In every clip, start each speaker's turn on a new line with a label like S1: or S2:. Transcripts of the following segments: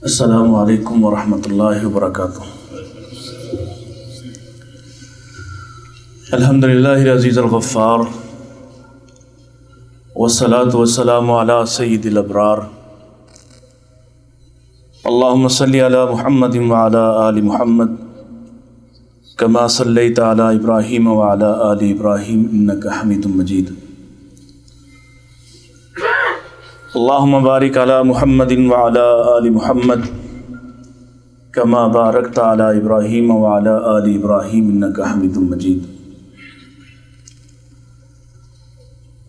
S1: السلام علیکم ورحمۃ اللہ وبرکاتہ۔ الحمد للہ العزیز الغفار، والصلاة والسلام علی سید الابرار، اللہم صلی علی محمد وعلی آل محمد کما صلیت علی ابراہیم وعلی آل ابراہیم انک حمید مجید، اللہم بارک علی محمد وعلی آل محمد کما بارکت علی ابراہیم وعلی آل ابراہیم انک حمید مجید۔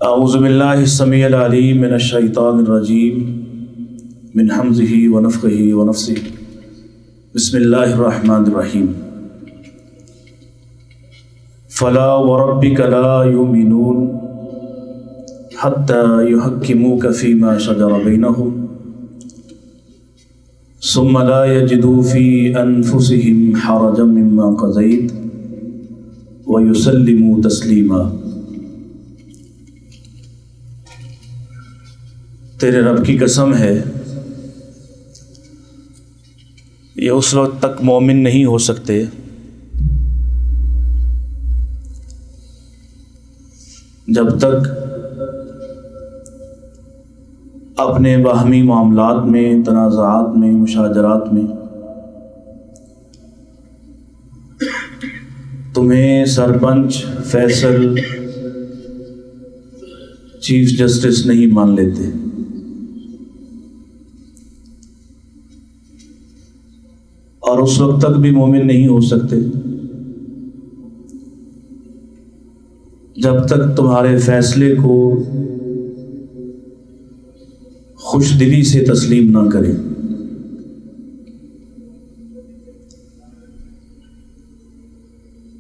S1: اعوذ باللہ السمیع العلیم من الشیطان الرجیم من حمزہ ونفخہ ونفثہ، بسم اللہ الرحمن الرحیم۔ فلا وربک لا یؤمنون حتی یحکموک فیما شجر بینہم ثم لا یجدوا فی انفسہم حرجا مما قضیت ویسلموا تسلیما۔ تیرے رب کی قسم ہے، یہ اس وقت تک مومن نہیں ہو سکتے جب تک اپنے باہمی معاملات میں، تنازعات میں، مشاجرات میں تمہیں سرپنچ، فیصل، چیف جسٹس نہیں مان لیتے۔ اور اس وقت تک بھی مومن نہیں ہو سکتے جب تک تمہارے فیصلے کو خوش دلی سے تسلیم نہ کرے۔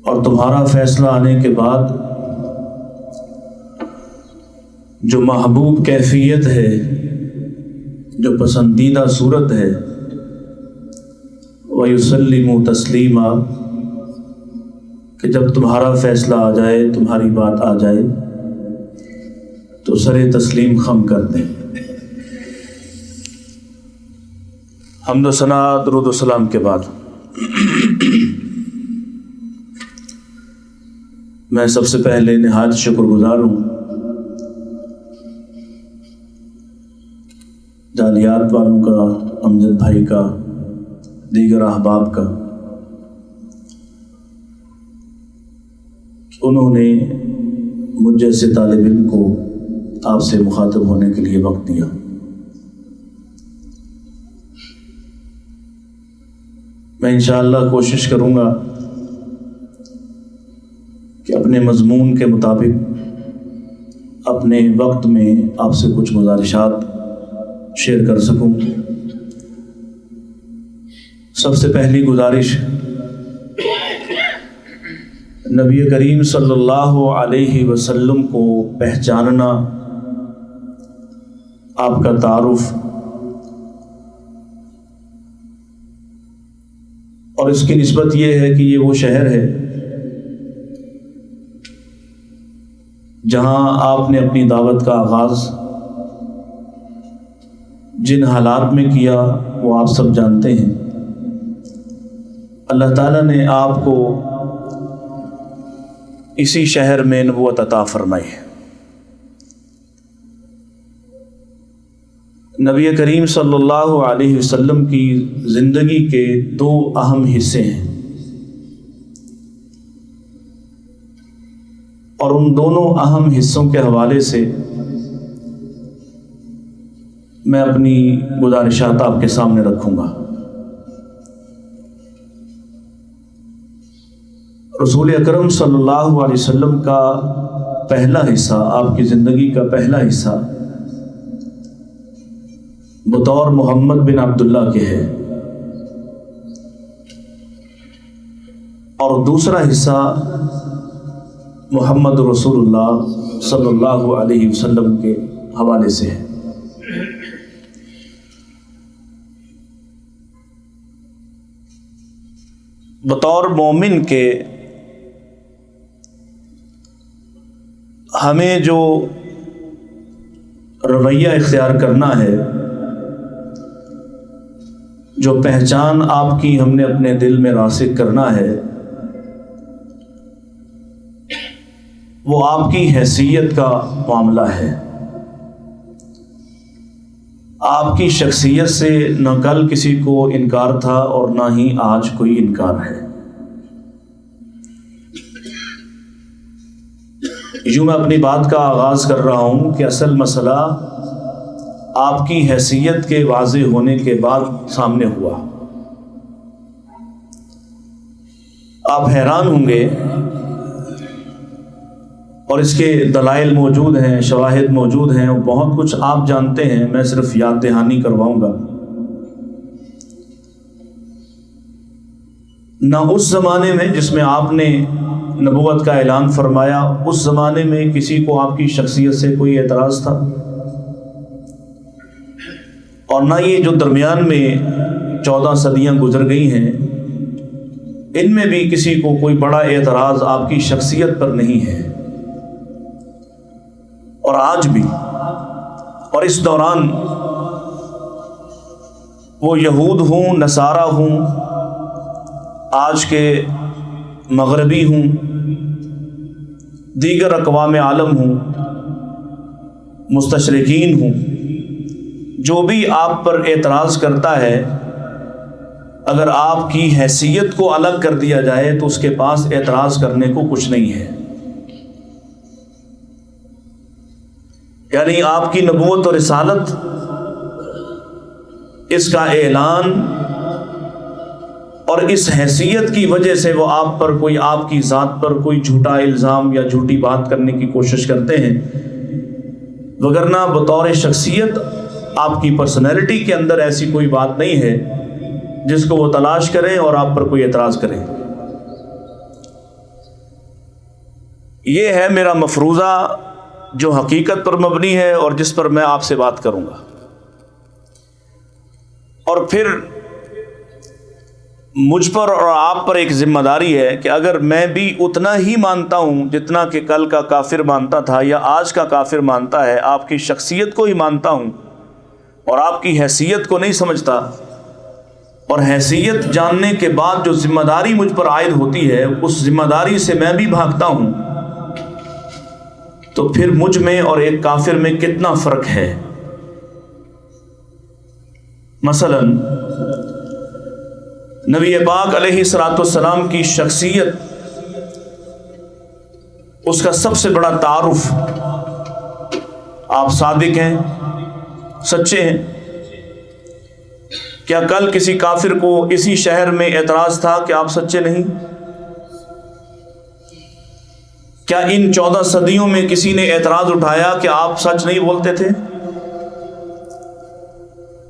S1: اور تمہارا فیصلہ آنے کے بعد جو محبوب کیفیت ہے، جو پسندیدہ صورت ہے، وَيُسَلِّمُوا تَسْلِيمًا، کہ جب تمہارا فیصلہ آ جائے، تمہاری بات آ جائے تو سر تسلیم خم کر دیں۔ حمد و ثنا، درود و سلام کے بعد میں سب سے پہلے نہایت شکر گزار ہوں جالیات والوں کا، امجد بھائی کا، دیگر احباب کا، انہوں نے مجھ جیسے طالب علم کو آپ سے مخاطب ہونے کے لیے وقت دیا۔ میں انشاءاللہ کوشش کروں گا کہ اپنے مضمون کے مطابق اپنے وقت میں آپ سے کچھ گزارشات شیئر کر سکوں۔ سب سے پہلی گزارش، نبی کریم صلی اللہ علیہ وسلم کو پہچاننا، آپ کا تعارف، اور اس کی نسبت یہ ہے کہ یہ وہ شہر ہے جہاں آپ نے اپنی دعوت کا آغاز جن حالات میں کیا وہ آپ سب جانتے ہیں۔ اللہ تعالیٰ نے آپ کو اسی شہر میں نبوت عطا فرمائی ہے۔ نبی کریم صلی اللہ علیہ وسلم کی زندگی کے دو اہم حصے ہیں، اور ان دونوں اہم حصوں کے حوالے سے میں اپنی گزارشات آپ کے سامنے رکھوں گا۔ رسول اکرم صلی اللہ علیہ وسلم کا پہلا حصہ، آپ کی زندگی کا پہلا حصہ بطور محمد بن عبداللہ کے ہے، اور دوسرا حصہ محمد رسول اللہ صلی اللہ علیہ وسلم کے حوالے سے ہے۔ بطور مومن کے ہمیں جو رویہ اختیار کرنا ہے، جو پہچان آپ کی ہم نے اپنے دل میں راسخ کرنا ہے، وہ آپ کی حیثیت کا معاملہ ہے۔ آپ کی شخصیت سے نہ کل کسی کو انکار تھا اور نہ ہی آج کوئی انکار ہے۔ یوں میں اپنی بات کا آغاز کر رہا ہوں کہ اصل مسئلہ آپ کی حیثیت کے واضح ہونے کے بعد سامنے ہوا۔ آپ حیران ہوں گے، اور اس کے دلائل موجود ہیں، شواہد موجود ہیں، بہت کچھ آپ جانتے ہیں، میں صرف یاد دہانی کرواؤں گا۔ نہ اس زمانے میں جس میں آپ نے نبوت کا اعلان فرمایا، اس زمانے میں کسی کو آپ کی شخصیت سے کوئی اعتراض تھا، اور نہ یہ جو درمیان میں 14 صدیاں گزر گئی ہیں، ان میں بھی کسی کو کوئی بڑا اعتراض آپ کی شخصیت پر نہیں ہے۔ اور آج بھی، اور اس دوران وہ یہود ہوں، نصارہ ہوں، آج کے مغربی ہوں، دیگر اقوام عالم ہوں، مستشرقین ہوں، جو بھی آپ پر اعتراض کرتا ہے، اگر آپ کی حیثیت کو الگ کر دیا جائے تو اس کے پاس اعتراض کرنے کو کچھ نہیں ہے۔ یعنی آپ کی نبوت اور رسالت، اس کا اعلان اور اس حیثیت کی وجہ سے وہ آپ پر کوئی، آپ کی ذات پر کوئی جھوٹا الزام یا جھوٹی بات کرنے کی کوشش کرتے ہیں، وگرنہ بطور شخصیت آپ کی پرسنالٹی کے اندر ایسی کوئی بات نہیں ہے جس کو وہ تلاش کریں اور آپ پر کوئی اعتراض کریں۔ یہ ہے میرا مفروضہ جو حقیقت پر مبنی ہے اور جس پر میں آپ سے بات کروں گا۔ اور پھر مجھ پر اور آپ پر ایک ذمہ داری ہے کہ اگر میں بھی اتنا ہی مانتا ہوں جتنا کہ کل کا کافر مانتا تھا یا آج کا کافر مانتا ہے، آپ کی شخصیت کو ہی مانتا ہوں اور آپ کی حیثیت کو نہیں سمجھتا، اور حیثیت جاننے کے بعد جو ذمہ داری مجھ پر عائد ہوتی ہے اس ذمہ داری سے میں بھی بھاگتا ہوں، تو پھر مجھ میں اور ایک کافر میں کتنا فرق ہے۔ مثلا نبی پاک علیہ الصلوۃ والسلام کی شخصیت، اس کا سب سے بڑا تعارف، آپ صادق ہیں، سچے ہیں۔ کیا کل کسی کافر کو اسی شہر میں اعتراض تھا کہ آپ سچے نہیں؟ کیا ان 14 صدیوں میں کسی نے اعتراض اٹھایا کہ آپ سچ نہیں بولتے تھے؟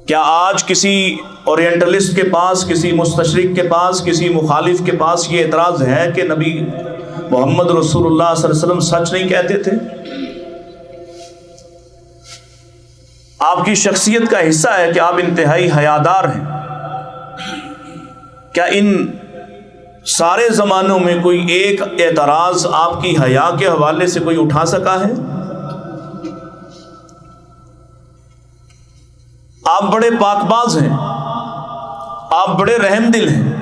S1: کیا آج کسی اورینٹلسٹ کے پاس، کسی مستشرق کے پاس، کسی مخالف کے پاس یہ اعتراض ہے کہ نبی محمد رسول اللہ صلی اللہ علیہ وسلم سچ نہیں کہتے تھے؟ آپ کی شخصیت کا حصہ ہے کہ آپ انتہائی حیادار ہیں۔ کیا ان سارے زمانوں میں کوئی ایک اعتراض آپ کی حیا کے حوالے سے کوئی اٹھا سکا ہے؟ آپ بڑے پاک باز ہیں، آپ بڑے رحم دل ہیں،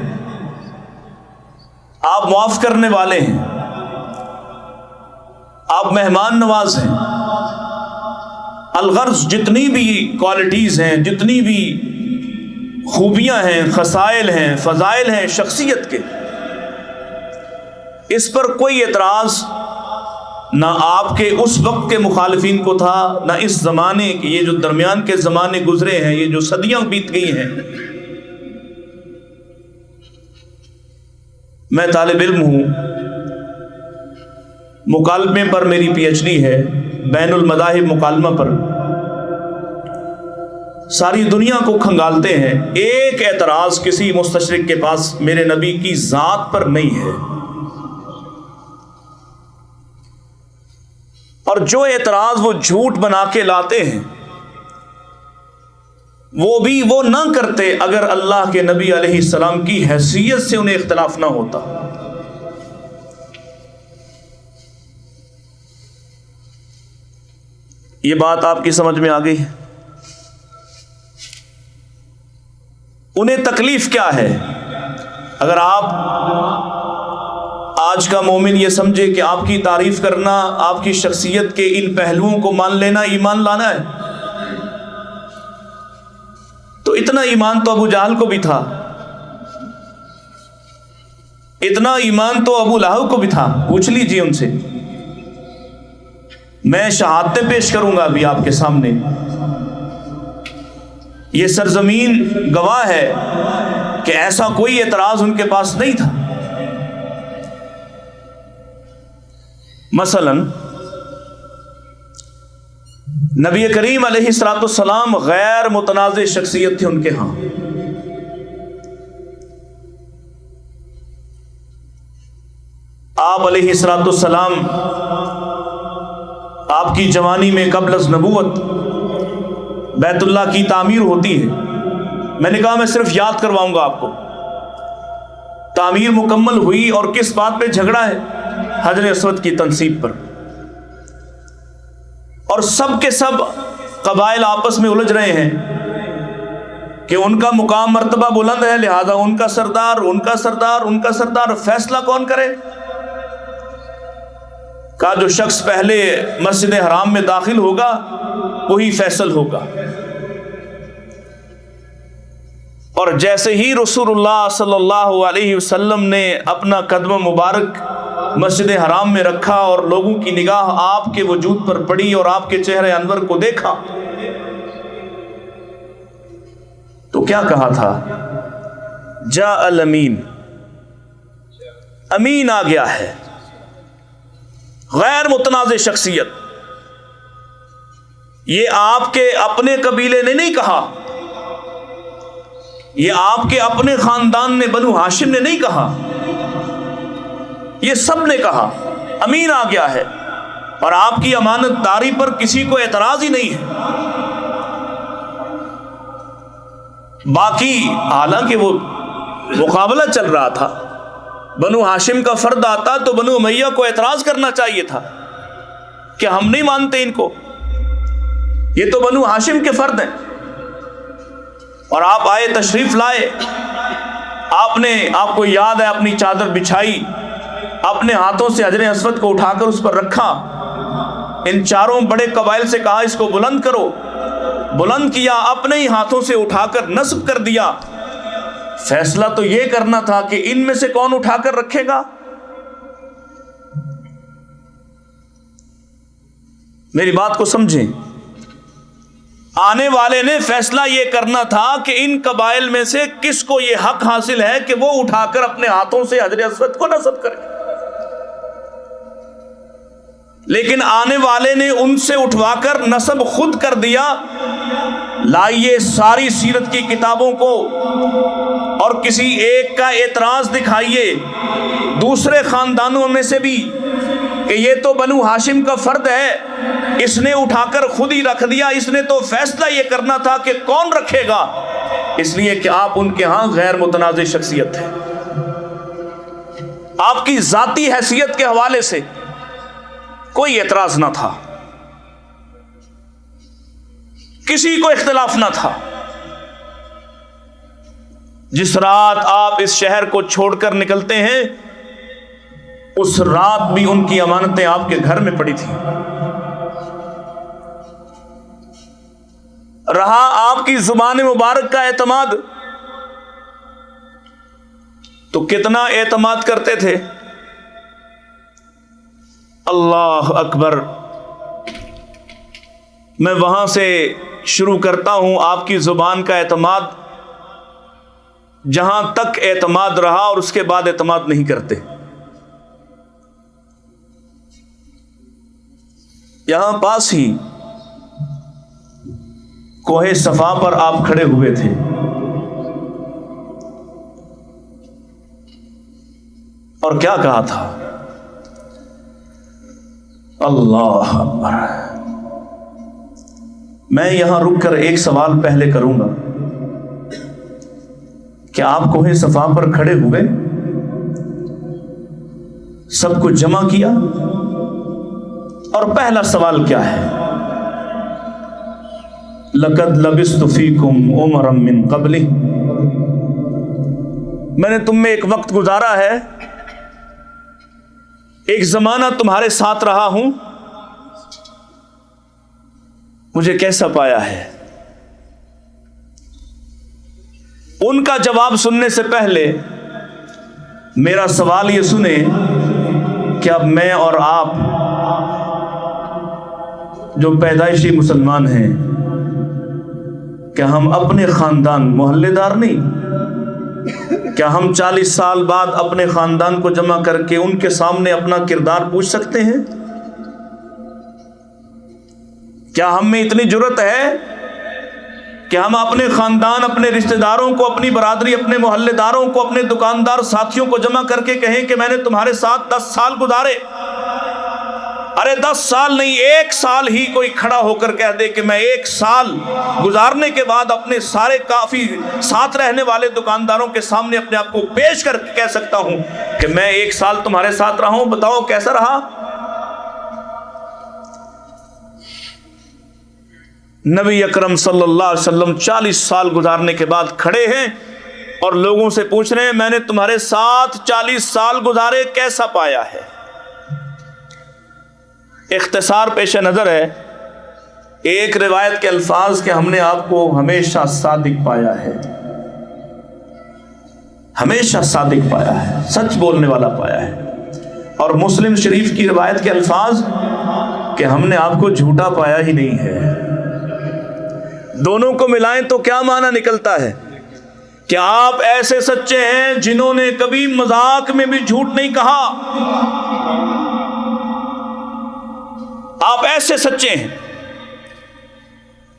S1: آپ معاف کرنے والے ہیں، آپ مہمان نواز ہیں۔ الغرض جتنی بھی کوالٹیز ہیں، جتنی بھی خوبیاں ہیں، خصائل ہیں، فضائل ہیں شخصیت کے، اس پر کوئی اعتراض نہ آپ کے اس وقت کے مخالفین کو تھا، نہ اس زمانے کے، یہ جو درمیان کے زمانے گزرے ہیں، یہ جو صدیاں بیت گئی ہیں۔ میں طالب علم ہوں، مکالمے پر میری پی ایچ ڈی ہے، بین المذاہب مکالمہ پر، ساری دنیا کو کھنگالتے ہیں۔ ایک اعتراض کسی مستشرق کے پاس میرے نبی کی ذات پر نہیں ہے، اور جو اعتراض وہ جھوٹ بنا کے لاتے ہیں وہ بھی وہ نہ کرتے اگر اللہ کے نبی علیہ السلام کی حیثیت سے انہیں اختلاف نہ ہوتا۔ یہ بات آپ کی سمجھ میں آ گئی ہے؟ انہیں تکلیف کیا ہے؟ اگر آپ آج کا مومن یہ سمجھے کہ آپ کی تعریف کرنا، آپ کی شخصیت کے ان پہلوؤں کو مان لینا ایمان لانا ہے، تو اتنا ایمان تو ابو جہل کو بھی تھا، اتنا ایمان تو ابو لہب کو بھی تھا۔ پوچھ لیجیے ان سے، میں شہادتیں پیش کروں گا ابھی آپ کے سامنے، یہ سرزمین گواہ ہے کہ ایسا کوئی اعتراض ان کے پاس نہیں تھا۔ مثلا نبی کریم علیہ الصلوۃ والسلام غیر متنازع شخصیت تھی ان کے ہاں۔ آپ علیہ الصلوۃ والسلام آپ کی جوانی میں قبل از نبوت بیت اللہ کی تعمیر ہوتی ہے۔ میں نے کہا میں صرف یاد کرواؤں گا آپ کو، تعمیر مکمل ہوئی اور کس بات پہ جھگڑا ہے؟ حجر اسود کی تنصیب پر، اور سب کے سب قبائل آپس میں الجھ رہے ہیں کہ ان کا مقام مرتبہ بلند ہے، لہذا ان کا سردار، ان کا سردار، ان کا سردار، فیصلہ کون کرے؟ کا جو شخص پہلے مسجد حرام میں داخل ہوگا وہی فیصل ہوگا۔ اور جیسے ہی رسول اللہ صلی اللہ علیہ وسلم نے اپنا قدم مبارک مسجد حرام میں رکھا اور لوگوں کی نگاہ آپ کے وجود پر پڑی اور آپ کے چہرے انور کو دیکھا تو کیا کہا تھا؟ جاء الامین، امین آ گیا ہے، غیر متنازع شخصیت۔ یہ آپ کے اپنے قبیلے نے نہیں کہا، یہ آپ کے اپنے خاندان نے، بنو ہاشم نے نہیں کہا، یہ سب نے کہا امین آ گیا ہے، اور آپ کی امانت داری پر کسی کو اعتراض ہی نہیں ہے۔ باقی حالانکہ وہ مقابلہ چل رہا تھا، بنو ہاشم کا فرد آتا تو بنو امیہ کو اعتراض کرنا چاہیے تھا کہ ہم نہیں مانتے ان کو، یہ تو بنو ہاشم کے فرد ہیں۔ اور آپ آئے، تشریف لائے، آپ کو یاد ہے اپنی چادر بچھائی، اپنے ہاتھوں سے حجر اسود کو اٹھا کر اس پر رکھا، ان چاروں بڑے قبائل سے کہا اس کو بلند کرو، بلند کیا، اپنے ہی ہاتھوں سے اٹھا کر نصب کر دیا۔ فیصلہ تو یہ کرنا تھا کہ ان میں سے کون اٹھا کر رکھے گا۔ میری بات کو سمجھیں، آنے والے نے فیصلہ یہ کرنا تھا کہ ان قبائل میں سے کس کو یہ حق حاصل ہے کہ وہ اٹھا کر اپنے ہاتھوں سے حجر اسود کو نصب کرے، لیکن آنے والے نے ان سے اٹھوا کر نصب خود کر دیا۔ لائیے ساری سیرت کی کتابوں کو اور کسی ایک کا اعتراض دکھائیے دوسرے خاندانوں میں سے بھی کہ یہ تو بنو ہاشم کا فرد ہے، اس نے اٹھا کر خود ہی رکھ دیا، اس نے تو فیصلہ یہ کرنا تھا کہ کون رکھے گا، اس لیے کہ آپ ان کے ہاں غیر متنازع شخصیت ہے۔ آپ کی ذاتی حیثیت کے حوالے سے کوئی اعتراض نہ تھا، کسی کو اختلاف نہ تھا۔ جس رات آپ اس شہر کو چھوڑ کر نکلتے ہیں اس رات بھی ان کی امانتیں آپ کے گھر میں پڑی تھیں۔ رہا آپ کی زبان مبارک کا اعتماد، تو کتنا اعتماد کرتے تھے؟ اللہ اکبر۔ میں وہاں سے شروع کرتا ہوں آپ کی زبان کا اعتماد، جہاں تک اعتماد رہا اور اس کے بعد اعتماد نہیں کرتے۔ یہاں پاس ہی کوہ صفا پر آپ کھڑے ہوئے تھے، اور کیا کہا تھا؟ اللہ اکبر۔ میں یہاں رک کر ایک سوال پہلے کروں گا کہ آپ کوہ صفا پر کھڑے ہوئے، سب کو جمع کیا، اور پہلا سوال کیا ہے؟ لقد لبثت فیکم عمرا من قبلی، میں نے تم میں ایک وقت گزارا ہے، ایک زمانہ تمہارے ساتھ رہا ہوں، مجھے کیسا پایا ہے؟ ان کا جواب سننے سے پہلے میرا سوال یہ سنیں کہ اب میں اور آپ جو پیدائشی مسلمان ہیں، کیا ہم اپنے خاندان محلے دار نہیں؟ کیا ہم 40 سال بعد اپنے خاندان کو جمع کر کے ان کے سامنے اپنا کردار پوچھ سکتے ہیں؟ کیا ہم میں اتنی جرت ہے کہ ہم اپنے خاندان، اپنے رشتہ داروں کو، اپنی برادری، اپنے محلے داروں کو، اپنے دکاندار ساتھیوں کو جمع کر کے کہیں کہ میں نے تمہارے ساتھ 10 سال گزارے؟ ارے 10 سال نہیں، 1 سال ہی کوئی کھڑا ہو کر کہہ دے کہ میں 1 سال گزارنے کے بعد اپنے سارے کافی ساتھ رہنے والے دکانداروں کے سامنے اپنے آپ کو پیش کر کے کہہ سکتا ہوں کہ میں 1 سال تمہارے ساتھ رہا ہوں، بتاؤ کیسا رہا؟ نبی اکرم صلی اللہ علیہ وسلم 40 سال گزارنے کے بعد کھڑے ہیں اور لوگوں سے پوچھ رہے ہیں میں نے تمہارے ساتھ 40 سال گزارے، کیسا پایا ہے؟ اختصار پیش نظر ہے، ایک روایت کے الفاظ کہ ہم نے آپ کو ہمیشہ صادق پایا ہے، ہمیشہ صادق پایا ہے، سچ بولنے والا پایا ہے۔ اور مسلم شریف کی روایت کے الفاظ کہ ہم نے آپ کو جھوٹا پایا ہی نہیں ہے۔ دونوں کو ملائیں تو کیا معنی نکلتا ہے کہ آپ ایسے سچے ہیں جنہوں نے کبھی مذاق میں بھی جھوٹ نہیں کہا، آپ ایسے سچے ہیں،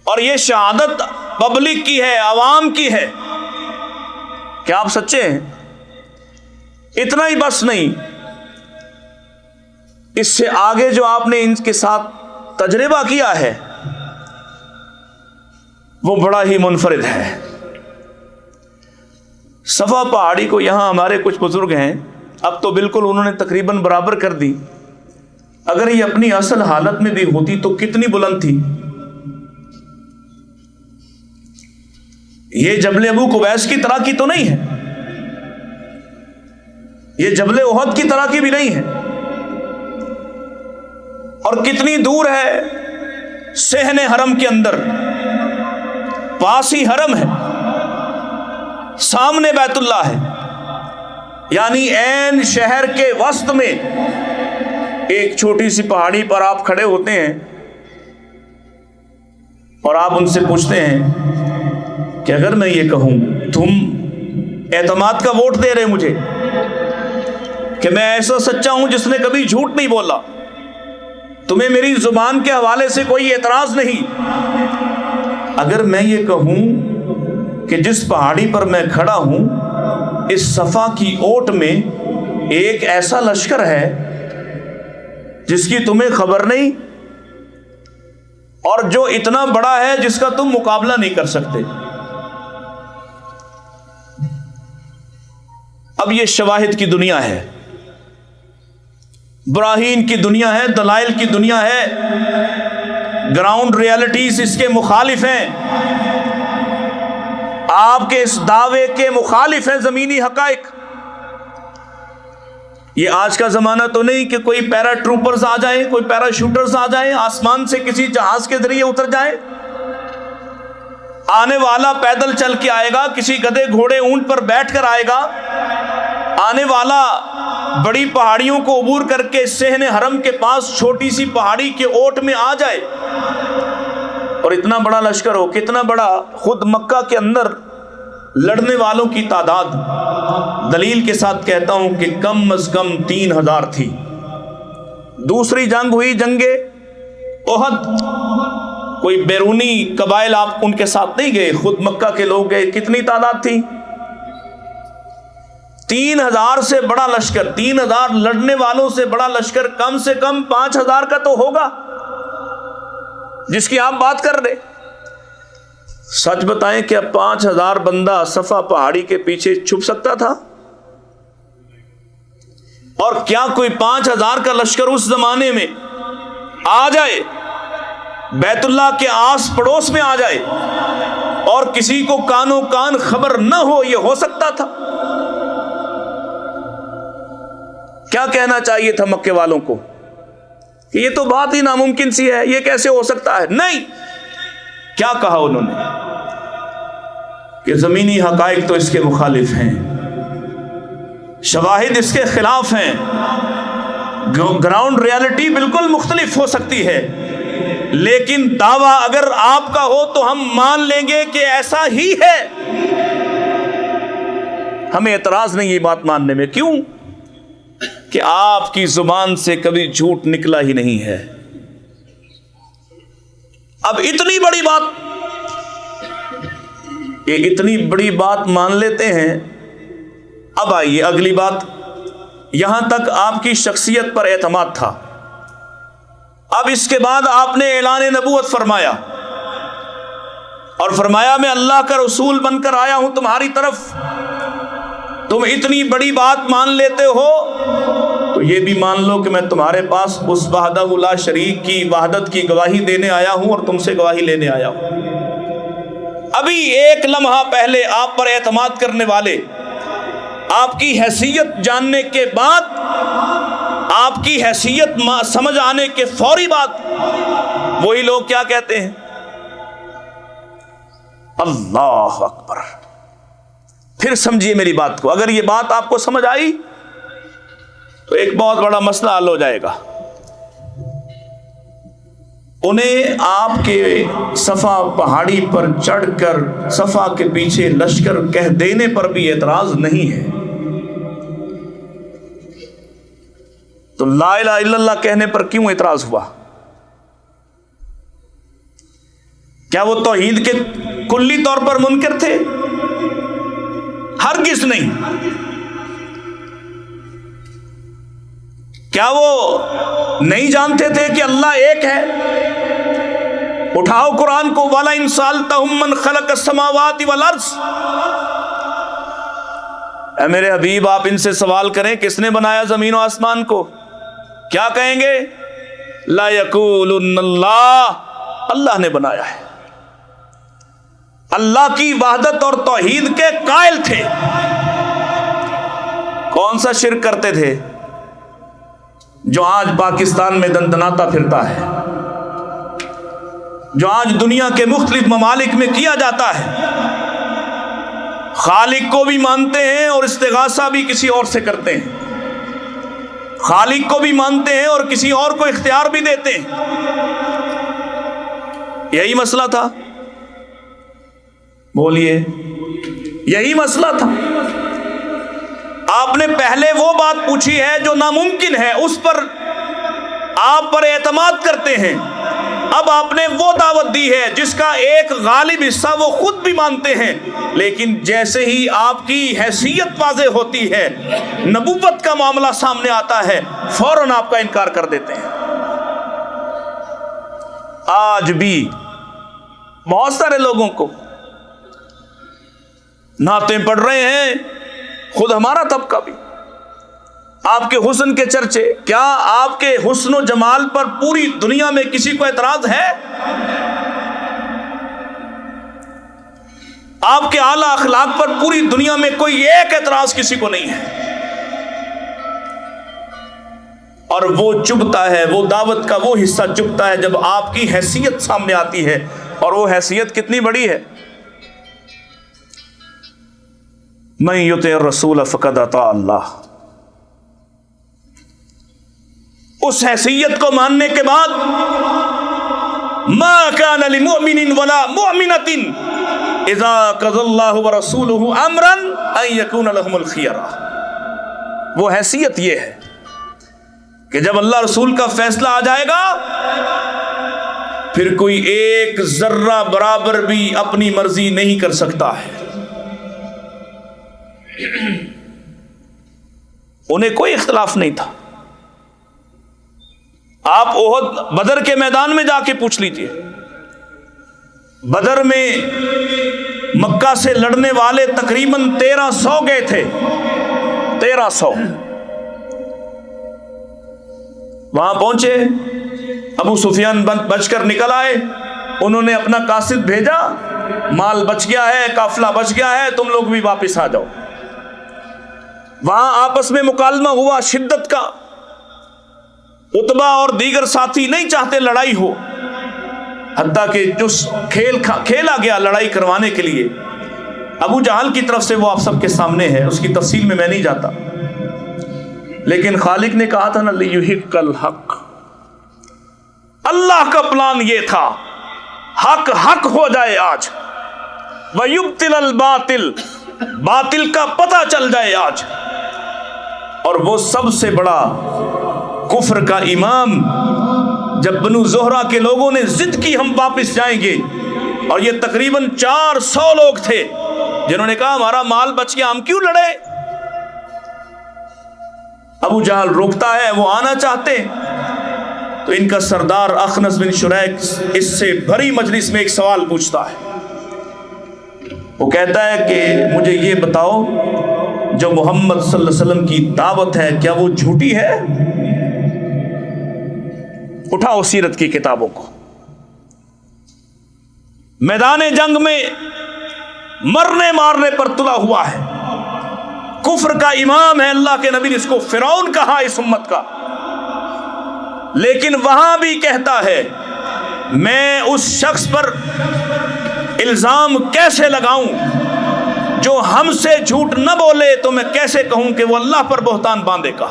S1: اور یہ شہادت پبلک کی ہے، عوام کی ہے کہ آپ سچے ہیں۔ اتنا ہی بس نہیں، اس سے آگے جو آپ نے ان کے ساتھ تجربہ کیا ہے وہ بڑا ہی منفرد ہے۔ صفا پہاڑی کو یہاں ہمارے کچھ بزرگ ہیں، اب تو بالکل انہوں نے تقریباً برابر کر دی، اگر یہ اپنی اصل حالت میں بھی ہوتی تو کتنی بلند تھی۔ یہ جبل ابو قبیس کی طرح کی تو نہیں ہے، یہ جبل احد کی طرح کی بھی نہیں ہے، اور کتنی دور ہے صحن حرم کے اندر، پاس ہی حرم ہے، سامنے بیت اللہ ہے، یعنی عین شہر کے وسط میں ایک چھوٹی سی پہاڑی پر آپ کھڑے ہوتے ہیں اور آپ ان سے پوچھتے ہیں کہ اگر میں یہ کہوں، تم اعتماد کا ووٹ دے رہے مجھے کہ میں ایسا سچا ہوں جس نے کبھی جھوٹ نہیں بولا، تمہیں میری زبان کے حوالے سے کوئی اعتراض نہیں، اگر میں یہ کہوں کہ جس پہاڑی پر میں کھڑا ہوں اس صفا کی اوٹ میں ایک ایسا لشکر ہے جس کی تمہیں خبر نہیں، اور جو اتنا بڑا ہے جس کا تم مقابلہ نہیں کر سکتے، اب یہ شواہد کی دنیا ہے، براہین کی دنیا ہے، دلائل کی دنیا ہے، گراؤنڈ ریالٹیز اس کے مخالف ہیں، آپ کے اس دعوے کے مخالف ہیں زمینی حقائق۔ یہ آج کا زمانہ تو نہیں کہ کوئی پیرا ٹروپرز آ جائیں، کوئی پیرا شوٹرز آ جائیں، آسمان سے کسی جہاز کے ذریعے اتر جائیں، آنے والا پیدل چل کے آئے گا، کسی گدھے گھوڑے اونٹ پر بیٹھ کر آئے گا، آنے والا بڑی پہاڑیوں کو عبور کر کے صحن حرم کے پاس چھوٹی سی پہاڑی کے اوٹ میں آ جائے، اور اتنا بڑا لشکر ہو، کتنا بڑا، خود مکہ کے اندر لڑنے والوں کی تعداد دلیل کے ساتھ کہتا ہوں کہ کم از کم 3000 تھی۔ دوسری جنگ ہوئی جنگ احد، کوئی بیرونی قبائل آپ ان کے ساتھ نہیں گئے، خود مکہ کے لوگ گئے، کتنی تعداد تھی؟ 3000 سے بڑا لشکر، 3000 لڑنے والوں سے بڑا لشکر کم سے کم 5000 کا تو ہوگا جس کی آپ بات کر رہے۔ سچ بتائیں کہ اب 5000 بندہ صفا پہاڑی کے پیچھے چھپ سکتا تھا؟ اور کیا کوئی 5000 کا لشکر اس زمانے میں آ جائے بیت اللہ کے آس پڑوس میں آ جائے اور کسی کو کانوں کان خبر نہ ہو، یہ ہو سکتا تھا؟ کیا کہنا چاہیے تھا مکے والوں کو کہ یہ تو بات ہی ناممکن سی ہے، یہ کیسے ہو سکتا ہے؟ نہیں، کیا کہا انہوں نے کہ زمینی حقائق تو اس کے مخالف ہیں، شواہد اس کے خلاف ہیں، گراؤنڈ ریالٹی بالکل مختلف ہو سکتی ہے، لیکن دعویٰ اگر آپ کا ہو تو ہم مان لیں گے کہ ایسا ہی ہے، ہمیں اعتراض نہیں یہ بات ماننے میں۔ کیوں؟ کہ آپ کی زبان سے کبھی جھوٹ نکلا ہی نہیں ہے۔ اب اتنی بڑی بات مان لیتے ہیں۔ اب آئیے اگلی بات، یہاں تک آپ کی شخصیت پر اعتماد تھا، اب اس کے بعد آپ نے اعلان نبوت فرمایا اور فرمایا میں اللہ کا رسول بن کر آیا ہوں تمہاری طرف، تم اتنی بڑی بات مان لیتے ہو تو یہ بھی مان لو کہ میں تمہارے پاس اس وحدہ لا شریک کی وحدت کی گواہی دینے آیا ہوں اور تم سے گواہی لینے آیا ہوں۔ ابھی ایک لمحہ پہلے آپ پر اعتماد کرنے والے، آپ کی حیثیت جاننے کے بعد، آپ کی حیثیت سمجھ آنے کے فوری بعد، وہی لوگ کیا کہتے ہیں؟ اللہ اکبر۔ پھر سمجھیے میری بات کو، اگر یہ بات آپ کو سمجھ آئی تو ایک بہت بڑا مسئلہ حل ہو جائے گا۔ انہیں آپ کے صفا پہاڑی پر چڑھ کر صفا کے پیچھے لشکر کہہ دینے پر بھی اعتراض نہیں ہے، تو لا الہ الا اللہ کہنے پر کیوں اعتراض ہوا؟ کیا وہ توحید کے کلی طور پر منکر تھے؟ ہرگز نہیں۔ کیا وہ نہیں جانتے تھے کہ اللہ ایک ہے؟ اٹھاؤ قرآن کو، وَلَئِن سَأَلْتَهُم مَّن خَلَقَ السَّمَاوَاتِ وَالْأَرْضَ۔ اے میرے حبیب، آپ ان سے سوال کریں کس نے بنایا زمین و آسمان کو، کیا کہیں گے؟ لا یقولن اللہ، اللہ نے بنایا ہے۔ اللہ کی وحدت اور توحید کے قائل تھے۔ کون سا شرک کرتے تھے جو آج پاکستان میں دندناتا پھرتا ہے، جو آج دنیا کے مختلف ممالک میں کیا جاتا ہے؟ خالق کو بھی مانتے ہیں اور استغاثہ بھی کسی اور سے کرتے ہیں، خالق کو بھی مانتے ہیں اور کسی اور کو اختیار بھی دیتے ہیں۔ یہی مسئلہ تھا، بولیے، یہی مسئلہ تھا۔ آپ نے پہلے وہ بات پوچھی ہے جو ناممکن ہے، اس پر آپ پر اعتماد کرتے ہیں۔ اب آپ نے وہ دعوت دی ہے جس کا ایک غالب حصہ وہ خود بھی مانتے ہیں، لیکن جیسے ہی آپ کی حیثیت واضح ہوتی ہے، نبوت کا معاملہ سامنے آتا ہے، فوراً آپ کا انکار کر دیتے ہیں۔ آج بھی بہت سارے لوگوں کو نعتیں پڑھ رہے ہیں، خود ہمارا طبقہ بھی، آپ کے حسن کے چرچے، کیا آپ کے حسن و جمال پر پوری دنیا میں کسی کو اعتراض ہے؟ آپ کے اعلیٰ اخلاق پر پوری دنیا میں کوئی ایک اعتراض کسی کو نہیں ہے؟ اور وہ چبھتا ہے، وہ دعوت کا وہ حصہ چبھتا ہے جب آپ کی حیثیت سامنے آتی ہے، اور وہ حیثیت کتنی بڑی ہے؟ من یطع الرسول فقد اطاع اللہ۔ اس حیثیت کو ماننے کے بعد ما کان لمؤمن ولا مؤمنۃ اذا قضى اللہ ورسولہ امرا ان یکون لهم الخیرہ۔ وہ حیثیت یہ ہے کہ جب اللہ رسول کا فیصلہ آ جائے گا، پھر کوئی ایک ذرہ برابر بھی اپنی مرضی نہیں کر سکتا ہے۔ انہیں کوئی اختلاف نہیں تھا۔ آپ احد بدر کے میدان میں جا کے پوچھ لیجئے، بدر میں مکہ سے لڑنے والے تقریباً 1300 گئے تھے، 1300 وہاں پہنچے، ابو سفیان بچ کر نکل آئے، انہوں نے اپنا قاصد بھیجا، مال بچ گیا ہے، قافلہ بچ گیا ہے، تم لوگ بھی واپس آ جاؤ۔ وہاں آپس میں مکالمہ ہوا شدت کا، عتبہ اور دیگر ساتھی نہیں چاہتے لڑائی ہو، حتیٰ کہ جو کھیلا گیا لڑائی کروانے کے لیے ابو جہل کی طرف سے، وہ آپ سب کے سامنے ہے، اس کی تفصیل میں نہیں جاتا، لیکن خالق نے کہا تھا نا لیحق الحق، اللہ کا پلان یہ تھا حق حق ہو جائے آج، ویبطل الباطل، باطل کا پتہ چل جائے آج۔ اور وہ سب سے بڑا کفر کا امام، جب بنو زہرہ کے لوگوں نے ضد کی ہم واپس جائیں گے، اور یہ تقریباً 400 لوگ تھے جنہوں نے کہا ہمارا مال بچ گیا، ہم کیوں لڑے؟ ابو جہل روکتا ہے، وہ آنا چاہتے، تو ان کا سردار اخنس بن شریک اس سے بھری مجلس میں ایک سوال پوچھتا ہے، وہ کہتا ہے کہ مجھے یہ بتاؤ جو محمد صلی اللہ علیہ وسلم کی دعوت ہے کیا وہ جھوٹی ہے؟ اٹھاؤ سیرت کی کتابوں کو، میدان جنگ میں مرنے مارنے پر تلا ہوا ہے، کفر کا امام ہے، اللہ کے نبی نے اس کو فرعون کہا اس امت کا، لیکن وہاں بھی کہتا ہے میں اس شخص پر الزام کیسے لگاؤں جو ہم سے جھوٹ نہ بولے، تو میں کیسے کہوں کہ وہ اللہ پر بہتان باندھے گا؟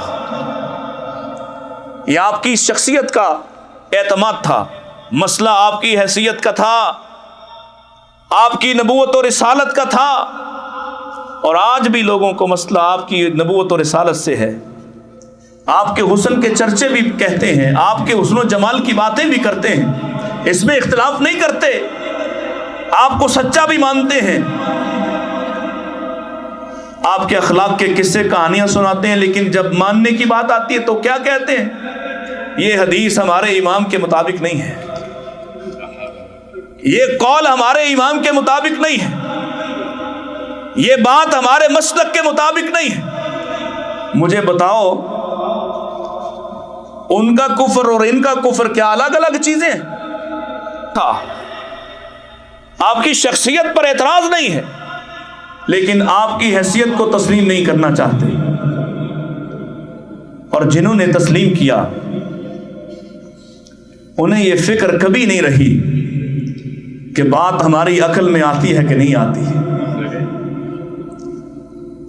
S1: یہ آپ کی شخصیت کا اعتماد تھا، مسئلہ آپ کی حیثیت کا تھا، آپ کی نبوت اور رسالت کا تھا، اور آج بھی لوگوں کو مسئلہ آپ کی نبوت اور رسالت سے ہے۔ آپ کے حسن کے چرچے بھی کہتے ہیں، آپ کے حسن و جمال کی باتیں بھی کرتے ہیں، اس میں اختلاف نہیں کرتے، آپ کو سچا بھی مانتے ہیں، آپ کے اخلاق کے قصے کہانیاں سناتے ہیں، لیکن جب ماننے کی بات آتی ہے تو کیا کہتے ہیں؟ یہ حدیث ہمارے امام کے مطابق نہیں ہے، یہ قول ہمارے امام کے مطابق نہیں ہے، یہ بات ہمارے مسلک کے مطابق نہیں ہے۔ مجھے بتاؤ ان کا کفر اور ان کا کفر کیا الگ الگ چیزیں ہیں؟ آپ کی شخصیت پر اعتراض نہیں ہے، لیکن آپ کی حیثیت کو تسلیم نہیں کرنا چاہتے، اور جنہوں نے تسلیم کیا انہیں یہ فکر کبھی نہیں رہی کہ بات ہماری عقل میں آتی ہے کہ نہیں آتی ہے،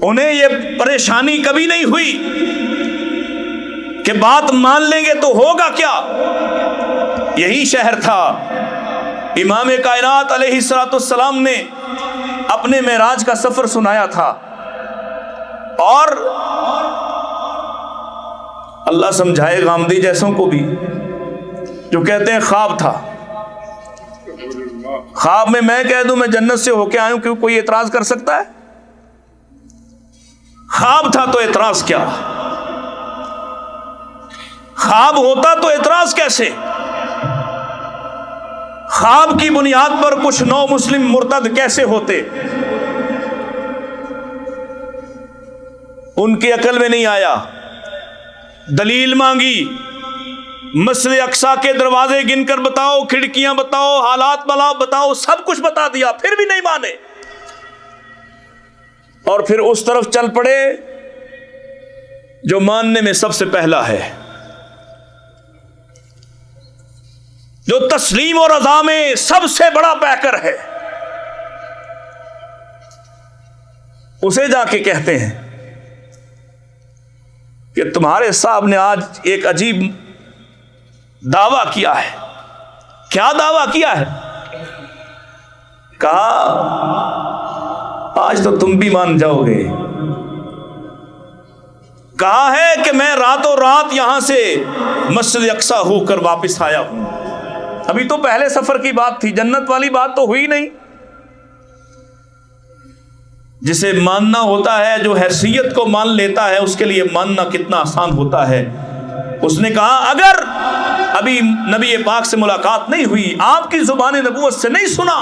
S1: انہیں یہ پریشانی کبھی نہیں ہوئی کہ بات مان لیں گے تو ہوگا کیا۔ یہی شہر تھا امام کائنات علیہ الصلوۃ والسلام نے اپنے معراج کا سفر سنایا تھا، اور اللہ سمجھائے غامدی جیسوں کو بھی جو کہتے ہیں خواب تھا، خواب میں کہہ دوں میں جنت سے ہو کے آیا ہوں، کیوں کوئی اعتراض کر سکتا ہے؟ خواب تھا تو اعتراض کیا؟ خواب ہوتا تو اعتراض کیسے؟ خواب کی بنیاد پر کچھ نو مسلم مرتد کیسے ہوتے؟ ان کی عقل میں نہیں آیا، دلیل مانگی، مسجد اقصی کے دروازے گن کر بتاؤ، کھڑکیاں بتاؤ، حالات بتاؤ، سب کچھ بتا دیا، پھر بھی نہیں مانے، اور پھر اس طرف چل پڑے جو ماننے میں سب سے پہلا ہے، جو تسلیم اور رضا میں سب سے بڑا پیکر ہے، اسے جا کے کہتے ہیں کہ تمہارے صاحب نے آج ایک عجیب دعویٰ کیا ہے۔ کیا دعویٰ کیا ہے؟ کہا آج تو تم بھی مان جاؤ گے، کہا ہے کہ میں راتوں رات یہاں سے مسجد اقصی ہو کر واپس آیا ہوں۔ ابھی تو پہلے سفر کی بات تھی، جنت والی بات تو ہوئی نہیں۔ جسے ماننا ہوتا ہے، جو حیثیت کو مان لیتا ہے، اس کے لیے ماننا کتنا آسان ہوتا ہے۔ اس نے کہا اگر ابھی نبی پاک سے ملاقات نہیں ہوئی، آپ کی زبان نبوت سے نہیں سنا،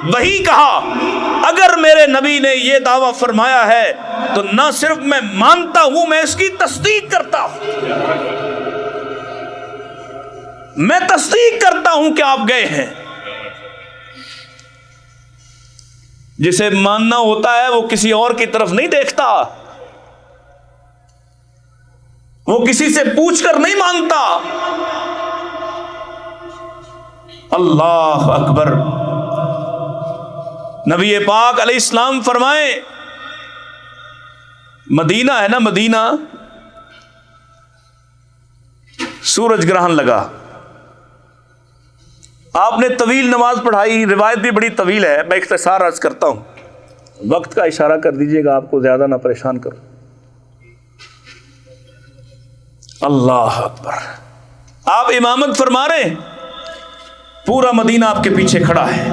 S1: وہی کہا اگر میرے نبی نے یہ دعویٰ فرمایا ہے تو نہ صرف میں مانتا ہوں، میں اس کی تصدیق کرتا ہوں۔ میں تصدیق کرتا ہوں کہ آپ گئے ہیں۔ جسے ماننا ہوتا ہے وہ کسی اور کی طرف نہیں دیکھتا، وہ کسی سے پوچھ کر نہیں مانتا۔ اللہ اکبر۔ نبی پاک علیہ السلام فرمائے، مدینہ ہے نا، مدینہ، سورج گرہن لگا، آپ نے طویل نماز پڑھائی، روایت بھی بڑی طویل ہے، میں اختصار عرض کرتا ہوں، وقت کا اشارہ کر دیجئے گا، آپ کو زیادہ نہ پریشان کروں۔ اللہ اکبر۔ آپ امامت فرما رہے ہیں، پورا مدینہ آپ کے پیچھے کھڑا ہے،